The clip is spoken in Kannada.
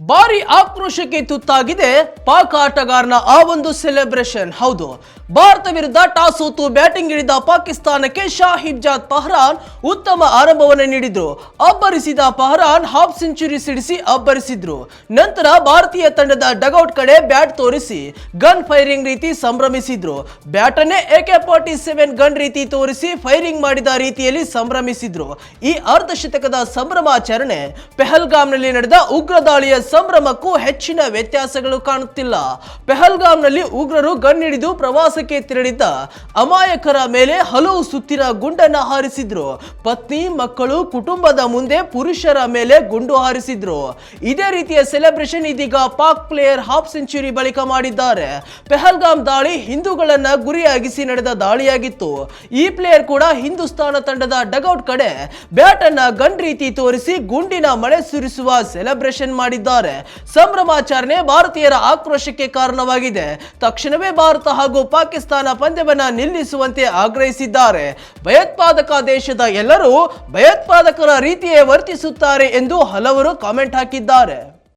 ಭಾರಿ ಆಕ್ರೋಶಕ್ಕೆ ತುತ್ತಾಗಿದೆ ಪಾಕ್ ಆಟಗಾರನ ಆ ಒಂದು ಸೆಲೆಬ್ರೇಷನ್. ಹೌದು, ಭಾರತ ವಿರುದ್ಧ ಟಾಸ್ ಸೋತು ಬ್ಯಾಟಿಂಗ್ ಇಳಿದ ಪಾಕಿಸ್ತಾನಕ್ಕೆ ಶಾಹಿದ್ ಜಾದ್ ಪಹರಾನ್ ಉತ್ತಮ ಆರಂಭವನ್ನು ನೀಡಿದ್ರು. ಅಬ್ಬರಿಸಿದ ಪಹರಾನ್ ಹಾಫ್ ಸೆಂಚುರಿ ಸಿಡಿಸಿ ಅಬ್ಬರಿಸಿದ್ರು. ನಂತರ ಭಾರತೀಯ ತಂಡದ ಡಗೌಟ್ ಕಡೆ ಬ್ಯಾಟ್ ತೋರಿಸಿ ಗನ್ ಫೈರಿಂಗ್ ರೀತಿ ಸಂಭ್ರಮಿಸಿದ್ರು. ಬ್ಯಾಟ್ ಅನ್ನೇ AK-47 ಗನ್ ರೀತಿ ತೋರಿಸಿ ಫೈರಿಂಗ್ ಮಾಡಿದ ರೀತಿಯಲ್ಲಿ ಸಂಭ್ರಮಿಸಿದ್ರು. ಈ ಅರ್ಧಶತಕದ ಸಂಭ್ರಮಾಚರಣೆ ಪೆಹಲ್ಗಾಮ್ನಲ್ಲಿ ನಡೆದ ಉಗ್ರ ದಾಳಿಯ ಸಂಭ್ರಮಕ್ಕೂ ಹೆಚ್ಚಿನ ವ್ಯತ್ಯಾಸಗಳು ಕಾಣುತ್ತಿಲ್ಲ. ಪೆಹಲ್ಗಾಮ್ನಲ್ಲಿ ಉಗ್ರರು ಗನ್ ಹಿಡಿದು ಪ್ರವಾಸಕ್ಕೆ ತೆರಳಿದ್ದ ಅಮಾಯಕರ ಮೇಲೆ ಹಲವು ಸುತ್ತಿನ ಗುಂಡನ್ನ ಹಾರಿಸಿದ್ರು. ಪತ್ನಿ, ಮಕ್ಕಳು, ಕುಟುಂಬದ ಮುಂದೆ ಪುರುಷರ ಮೇಲೆ ಗುಂಡು ಹಾರಿಸಿದ್ರು. ಇದೇ ರೀತಿಯ ಸೆಲೆಬ್ರೇಷನ್ ಇದೀಗ ಪಾಕ್ ಪ್ಲೇಯರ್ ಹಾಫ್ ಸೆಂಚುರಿ ಬಳಿಕ ಮಾಡಿದ್ದಾರೆ. ಪೆಹಲ್ಗಾಮ್ ದಾಳಿ ಹಿಂದೂಗಳನ್ನ ಗುರಿಯಾಗಿಸಿ ನಡೆದ ದಾಳಿಯಾಗಿತ್ತು. ಈ ಪ್ಲೇಯರ್ ಕೂಡ ಹಿಂದೂಸ್ತಾನ ತಂಡದ ಡಗೌಟ್ ಕಡೆ ಬ್ಯಾಟ್ ಅನ್ನ ಗನ್ ರೀತಿ ತೋರಿಸಿ ಗುಂಡಿನ ಮಳೆ ಸುರಿಸುವ ಸೆಲೆಬ್ರೇಷನ್ ಮಾಡಿದ್ದಾರೆ. ಸಂಭ್ರಮಾಚರಣೆ ಭಾರತೀಯರ ಆಕ್ರೋಶಕ್ಕೆ ಕಾರಣವಾಗಿದೆ. ತಕ್ಷಣವೇ ಭಾರತ ಹಾಗೂ ಪಾಕಿಸ್ತಾನ ಪಂದ್ಯವನ್ನ ನಿಲ್ಲಿಸುವಂತೆ ಆಗ್ರಹಿಸಿದ್ದಾರೆ. ಭಯೋತ್ಪಾದಕ ದೇಶದ ಎಲ್ಲರೂ ಭಯೋತ್ಪಾದಕರ ರೀತಿಯೇ ವರ್ತಿಸುತ್ತಾರೆ ಎಂದು ಹಲವರು ಕಾಮೆಂಟ್ ಹಾಕಿದ್ದಾರೆ.